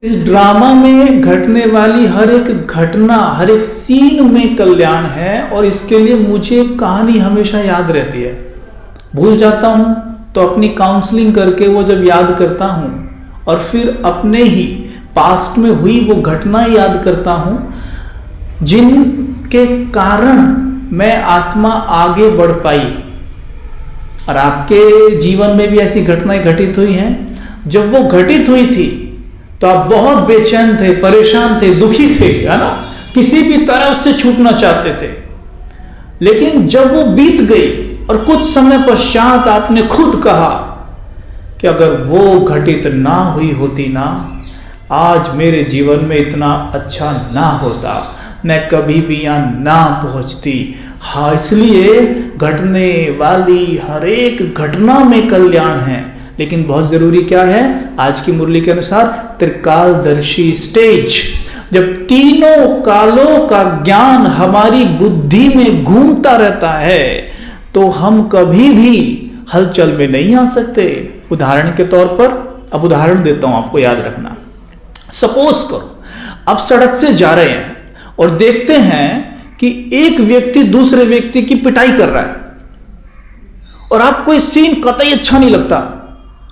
इस ड्रामा में घटने वाली हर एक घटना, हर एक सीन में कल्याण है और इसके लिए मुझे कहानी हमेशा याद रहती है। भूल जाता हूँ तो अपनी काउंसलिंग करके वो जब याद करता हूँ और फिर अपने ही पास्ट में हुई वो घटना याद करता हूँ जिनके कारण मैं आत्मा आगे बढ़ पाई। और आपके जीवन में भी ऐसी घटनाएं घटित हुई हैं। जब वो घटित हुई थी तो आप बहुत बेचैन थे, परेशान थे, दुखी थे, है ना, किसी भी तरह उससे छूटना चाहते थे। लेकिन जब वो बीत गई और कुछ समय पश्चात आपने खुद कहा कि अगर वो घटित ना हुई होती ना, आज मेरे जीवन में इतना अच्छा ना होता, मैं कभी भी यहाँ ना पहुंचती। हाँ, इसलिए घटने वाली हर एक घटना में कल्याण है। लेकिन बहुत जरूरी क्या है, आज की मुरली के अनुसार त्रिकालदर्शी स्टेज। जब तीनों कालों का ज्ञान हमारी बुद्धि में घूमता रहता है तो हम कभी भी हलचल में नहीं आ सकते। उदाहरण के तौर पर, अब उदाहरण देता हूं, आपको याद रखना। सपोज करो आप सड़क से जा रहे हैं और देखते हैं कि एक व्यक्ति दूसरे व्यक्ति की पिटाई कर रहा है और आपको ये सीन कतई अच्छा नहीं लगता।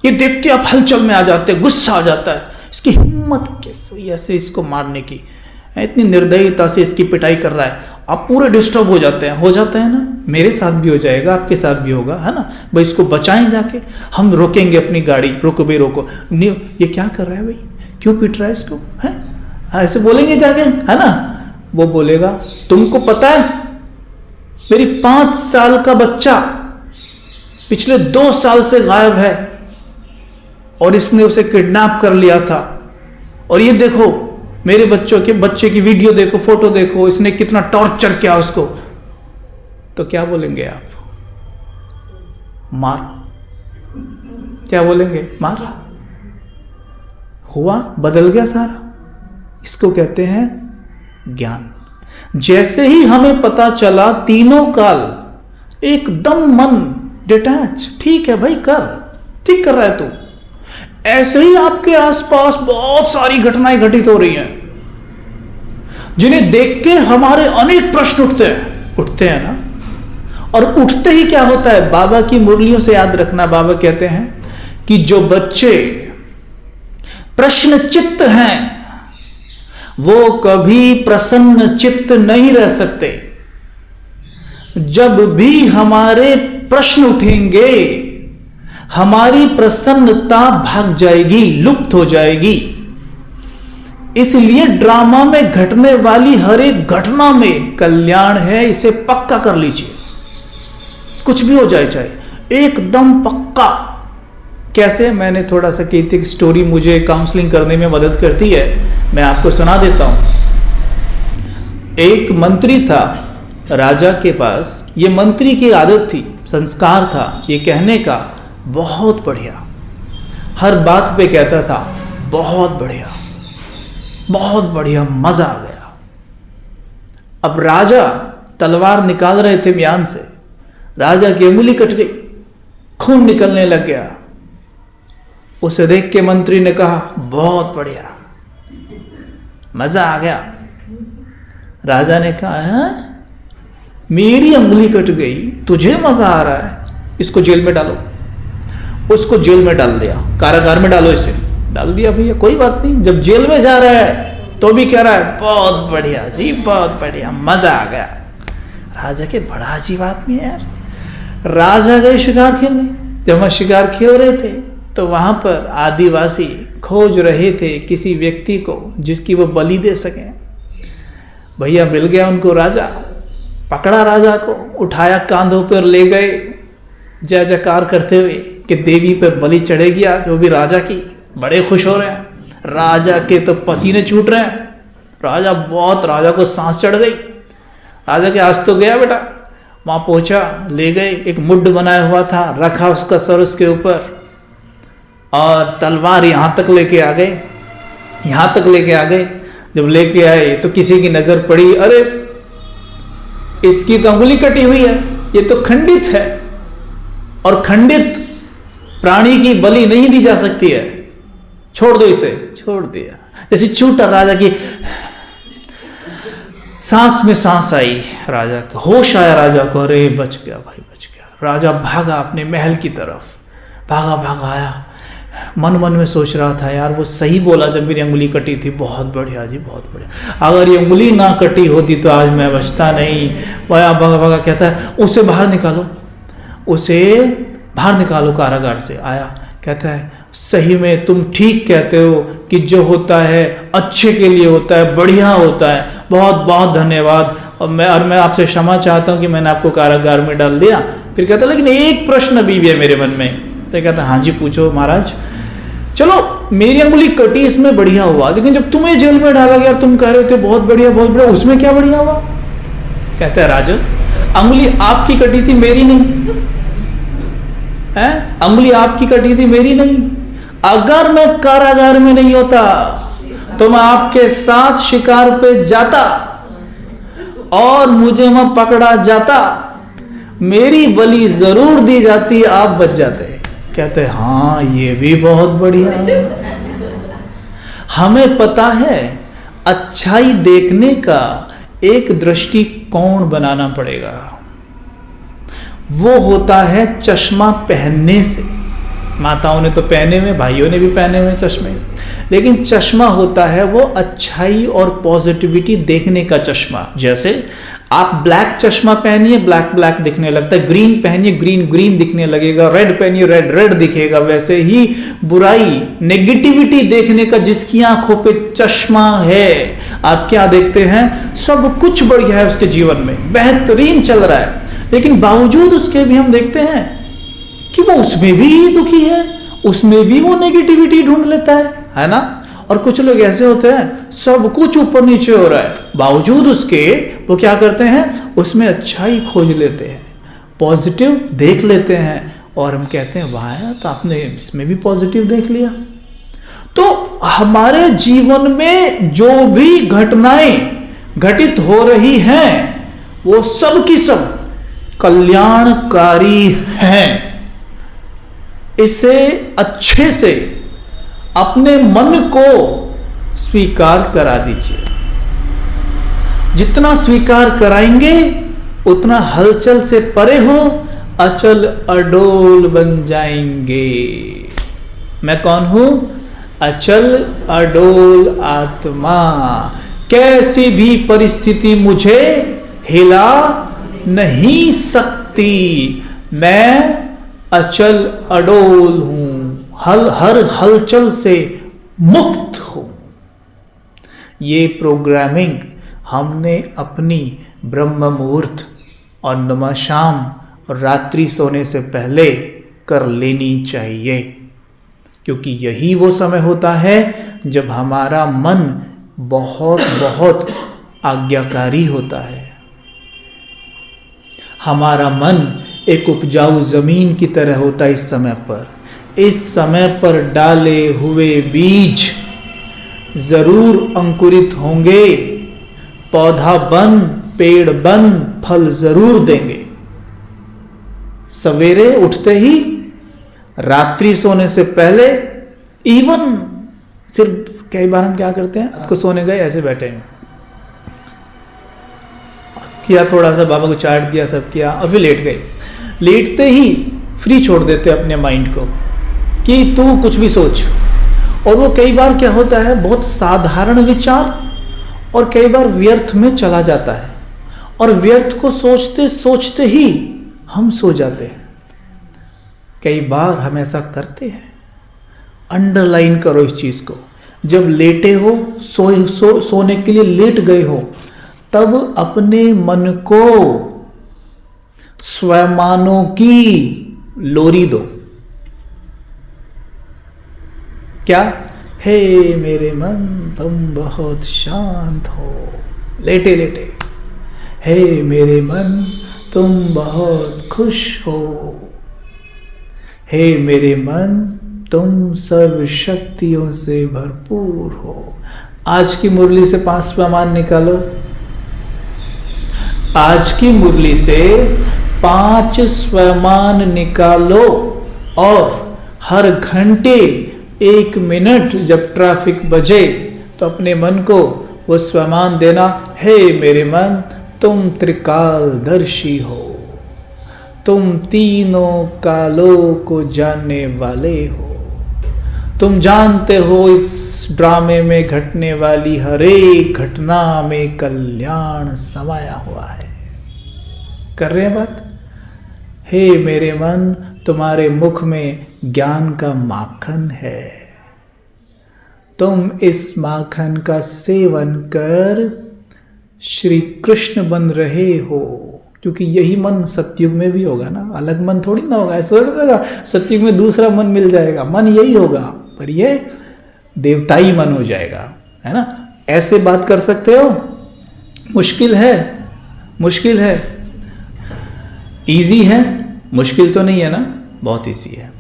ये देख के आप हलचल में आ जाते हैं, गुस्सा आ जाता है, इसकी हिम्मत कैसे हुई ऐसे इसको मारने की, इतनी निर्दयता से इसकी पिटाई कर रहा है। आप पूरे डिस्टर्ब हो जाते हैं। हो जाता है ना, मेरे साथ भी हो जाएगा, आपके साथ भी होगा, है ना। भाई इसको बचाएं जाके, हम रोकेंगे अपनी गाड़ी, रोको भाई रोको, नहीं ये क्या कर रहा है भाई, क्यों पिट रहा है इसको, है ऐसे बोलेंगे जाके, है ना। वो बोलेगा तुमको पता है मेरी 5 साल का बच्चा पिछले 2 साल से गायब है और इसने उसे किडनैप कर लिया था, और ये देखो मेरे बच्चे की वीडियो देखो, फोटो देखो, इसने कितना टॉर्चर किया उसको। तो क्या बोलेंगे आप? मार। क्या बोलेंगे? मार। हुआ, बदल गया सारा। इसको कहते हैं ज्ञान। जैसे ही हमें पता चला तीनों काल, एकदम मन डिटैच, ठीक है भाई कर, ठीक कर रहा है तू। ऐसे ही आपके आसपास बहुत सारी घटनाएं घटित हो रही हैं जिन्हें देख के हमारे अनेक प्रश्न उठते हैं ना। और उठते ही क्या होता है, बाबा की मुरलियों से याद रखना, बाबा कहते हैं कि जो बच्चे प्रश्न चित्त हैं वो कभी प्रसन्न चित्त नहीं रह सकते। जब भी हमारे प्रश्न उठेंगे हमारी प्रसन्नता भाग जाएगी, लुप्त हो जाएगी। इसलिए ड्रामा में घटने वाली हर एक घटना में कल्याण है, इसे पक्का कर लीजिए। कुछ भी हो जाए चाहे, एकदम पक्का। कैसे? मैंने थोड़ा सा की थी स्टोरी, मुझे काउंसलिंग करने में मदद करती है, मैं आपको सुना देता हूं। एक मंत्री था राजा के पास। ये मंत्री की आदत थी, संस्कार था ये कहने का, बहुत बढ़िया, हर बात पे कहता था बहुत बढ़िया, बहुत बढ़िया, मजा आ गया। अब राजा तलवार निकाल रहे थे म्यान से, राजा की उंगली कट गई, खून निकलने लग गया। उसे देख के मंत्री ने कहा बहुत बढ़िया, मजा आ गया। राजा ने कहा है? मेरी उंगली कट गई, तुझे मजा आ रहा है, इसको जेल में डालो। उसको जेल में डाल दिया, कारागार में डालो इसे। डाल दिया भैया, कोई बात नहीं। जब जेल में जा रहा है तो भी कह रहा है बहुत बढ़िया जी, बहुत बढ़िया, मजा आ गया। राजा के बड़ा अजीब आदमी है यार। राजा गए शिकार खेलने। जब वहां शिकार खेल रहे थे तो वहां पर आदिवासी खोज रहे थे किसी व्यक्ति को जिसकी वो बलि दे सके। भैया मिल गया उनको राजा, पकड़ा राजा को, उठाया, कांधों पर ले गए, जय जयकार करते हुए कि देवी पर बलि चढ़ेगी आज, वो भी राजा की। बड़े खुश हो रहे हैं, राजा के तो पसीने छूट रहे हैं। राजा को सांस चढ़ गई। राजा के आज तो गया बेटा। वहां पहुंचा, ले गए, एक मुड्ढ बनाया हुआ था, रखा उसका सर उसके ऊपर और तलवार यहां तक लेके आ गए, यहां तक लेके आ गए। जब लेके आए तो किसी की नजर पड़ी, अरे इसकी तो उंगली कटी हुई है, ये तो खंडित है, और खंडित प्राणी की बलि नहीं दी जा सकती है, छोड़ दो इसे। छोड़ दिया। जैसे चूटा राजा की सांस में सांस आई, राजा को होश आया, राजा को, अरे बच गया भाई, बच गया। राजा भागा अपने महल की तरफ, भागा भागा आया, मन मन में सोच रहा था, यार वो सही बोला जब मेरी अंगुली कटी थी, बहुत बढ़िया जी, बहुत बढ़िया, अगर ये अंगुली ना कटी होती तो आज मैं बचता नहीं। वह भागा भागा कहता है, उसे बाहर निकालो, उसे बाहर निकालो कारागार से। आया, कहता है, सही में तुम ठीक कहते हो कि जो होता है अच्छे के लिए होता है, बढ़िया होता है, बहुत बहुत धन्यवाद, और मैं आपसे क्षमा चाहता हूँ कि मैंने आपको कारागार में डाल दिया। फिर कहता है, लेकिन एक प्रश्न अभी भी है मेरे मन में। तो कहता है, हाँ जी पूछो महाराज। चलो मेरी अंगुली कटी, इसमें बढ़िया हुआ, लेकिन जब तुम्हें जेल में डाला गया, तुम कह रहे थे बहुत बढ़िया बहुत बढ़िया, उसमें क्या बढ़िया हुआ? कहता है, राजन अंगुली आपकी कटी थी, मेरी नहीं है। अंगुली आपकी कटी थी, मेरी नहीं। अगर मैं कारागार में नहीं होता तो मैं आपके साथ शिकार पे जाता और मुझे वहां पकड़ा जाता, मेरी बलि जरूर दी जाती, आप बच जाते। कहते हैं, हाँ ये भी बहुत बढ़िया है। हमें पता है अच्छाई देखने का एक दृष्टिकोण बनाना पड़ेगा, वो होता है चश्मा पहनने से। माताओं ने तो पहने हुए, भाइयों ने भी पहने हुए चश्मे, लेकिन चश्मा होता है वो अच्छाई और पॉजिटिविटी देखने का चश्मा। जैसे आप ब्लैक चश्मा पहनिए, ब्लैक ब्लैक दिखने लगता है, ग्रीन पहनिए, ग्रीन ग्रीन दिखने लगेगा, रेड पहनिए, रेड रेड दिखेगा। वैसे ही बुराई, नेगेटिविटी देखने का जिसकी आंखों पे चश्मा है, आप क्या देखते हैं? सब कुछ बढ़िया है उसके जीवन में, बेहतरीन चल रहा है, लेकिन बावजूद उसके भी हम देखते हैं कि वो उसमें भी दुखी है, उसमें भी वो नेगेटिविटी ढूंढ लेता है ना। और कुछ लोग ऐसे होते हैं, सब कुछ ऊपर नीचे हो रहा है, बावजूद उसके वो क्या करते हैं? उसमें अच्छाई खोज लेते हैं, पॉजिटिव देख लेते हैं, और हम कहते हैं, वाह यार, तो आपने इसमें भी पॉजिटिव देख लिया। तो हमारे जीवन में जो भी घटनाएं घटित हो रही हैं, वो सब की सब कल्याणकारी हैं। इसे अच्छे से अपने मन को स्वीकार करा दीजिए। जितना स्वीकार कराएंगे उतना हलचल से परे हो, अचल अडोल बन जाएंगे। मैं कौन हूं? अचल अडोल आत्मा। कैसी भी परिस्थिति मुझे हिला नहीं सकती, मैं अचल अडोल हूं, हर हलचल से मुक्त हूं। ये प्रोग्रामिंग हमने अपनी ब्रह्म मुहूर्त और नमः शाम और रात्रि सोने से पहले कर लेनी चाहिए, क्योंकि यही वो समय होता है जब हमारा मन बहुत बहुत आज्ञाकारी होता है। हमारा मन एक उपजाऊ जमीन की तरह होता है इस समय पर। इस समय पर डाले हुए बीज जरूर अंकुरित होंगे, पौधा बन, पेड़ बन, फल जरूर देंगे। सवेरे उठते ही, रात्रि सोने से पहले, इवन सिर्फ कई बार हम क्या करते हैं, रात को सोने गए, ऐसे बैठे हैं, किया थोड़ा सा, बाबा को चाट दिया, सब किया, और फिर लेट गए। लेटते ही फ्री छोड़ देते अपने माइंड को कि तू कुछ भी सोच। और वो कई बार क्या होता है, बहुत साधारण विचार और कई बार व्यर्थ में चला जाता है, और व्यर्थ को सोचते सोचते ही हम सो जाते हैं। कई बार हम ऐसा करते हैं। अंडरलाइन करो इस चीज को। जब लेटे हो, सोने के लिए लेट गए हो, तब अपने मन को स्वमानों की लोरी दो। क्या? हे मेरे मन तुम बहुत शांत हो, लेटे लेटे। हे मेरे मन तुम बहुत खुश हो। हे मेरे मन तुम सर्व शक्तियों से भरपूर हो। आज की मुरली से 5वां मान निकालो। आज की मुरली से 5 स्वमान निकालो, और हर घंटे 1 मिनट जब ट्रैफिक बजे तो अपने मन को वो स्वमान देना, हे मेरे मन, तुम त्रिकालदर्शी हो, तुम तीनों कालों को जानने वाले हो, तुम जानते हो इस ड्रामे में घटने वाली हर एक घटना में कल्याण समाया हुआ है। कर रहे हैं बात? हे मेरे मन, तुम्हारे मुख में ज्ञान का माखन है, तुम इस माखन का सेवन कर श्री कृष्ण बन रहे हो। क्योंकि यही मन सतयुग में भी होगा ना, अलग मन थोड़ी ना होगा। ऐसा थोड़ी होगा सतयुग में दूसरा मन मिल जाएगा, मन यही होगा, पर ये देवताई मन हो जाएगा, है ना। ऐसे बात कर सकते हो? मुश्किल है, मुश्किल है। इजी है, मुश्किल तो नहीं है ना, बहुत इजी है।